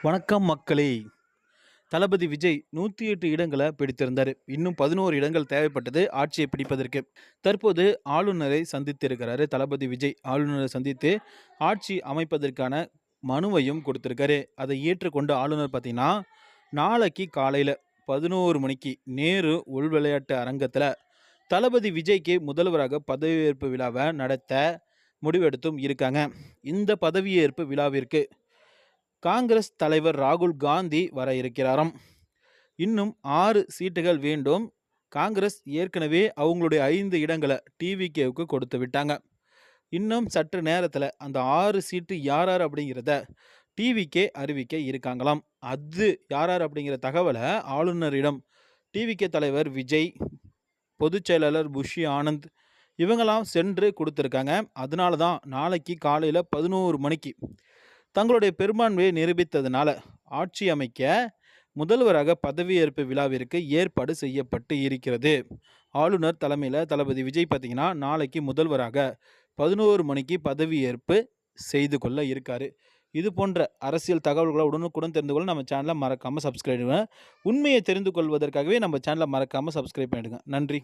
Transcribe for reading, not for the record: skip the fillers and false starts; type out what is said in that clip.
வணக்கம் மக்களே! தளபதி விஜய் 108 இடங்கள பிடித்திருந்தாரு. இன்னும் 11 இடங்கள் தேவைப்பட்டது ஆட்சியை பிடிப்பதற்கு. தற்போது ஆளுநரை சந்தித்திருக்கிறாரு தளபதி விஜய். ஆளுநரை சந்தித்து ஆட்சி அமைப்பதற்கான மனுவையும் கொடுத்திருக்காரு. அதை ஏற்றுக்கொண்ட ஆளுநர் பார்த்தீங்கன்னா, நாளைக்கு காலையில 11 மணிக்கு நேரு உள் விளையாட்டு அரங்கத்தில தளபதி விஜய்க்கு முதல்வராக பதவியேற்பு விழாவ நடத்த முடிவெடுத்தும் இருக்காங்க. இந்த பதவியேற்பு விழாவிற்கு காங்கிரஸ் தலைவர் ராகுல் காந்தி வர இருக்கிறாராம். இன்னும் 6 சீட்டுகள் வேண்டும். காங்கிரஸ் ஏற்கனவே அவங்களுடைய 5 இடங்கள டிவிகேவுக்கு கொடுத்து விட்டாங்க. இன்னும் சற்று நேரத்தில் அந்த 6 சீட்டு யார் யார் அப்படிங்கிறத டிவிகே அறிவிக்க இருக்காங்களாம். அது யார் யார் அப்படிங்கிற தகவலை ஆளுநரிடம் டிவிகே தலைவர் விஜய், பொதுச் செயலாளர் புஷி ஆனந்த் இவங்கெல்லாம் சென்று கொடுத்துருக்காங்க. அதனால தான் நாளைக்கு காலையில் 11 மணிக்கு தங்களுடைய பெரும்பான்மையை நிரூபித்ததனால ஆட்சி அமைக்க முதல்வராக பதவியேற்பு விழாவிற்கு ஏற்பாடு செய்யப்பட்டு இருக்கிறது. ஆளுநர் தலைமையில் தளபதி விஜய் பார்த்தீங்கன்னா நாளைக்கு முதல்வராக 11 மணிக்கு பதவியேற்பு செய்து கொள்ள இருக்காரு. இது போன்ற அரசியல் தகவல்களை உடனுக்குடன் தெரிந்து கொள்ள நம்ம சேனலை மறக்காமல் சப்ஸ்கிரைப் பண்ணுங்க. உண்மையை தெரிந்து கொள்வதற்காகவே நம்ம சேனலை மறக்காமல் சப்ஸ்கிரைப் பண்ணிடுங்க. நன்றி.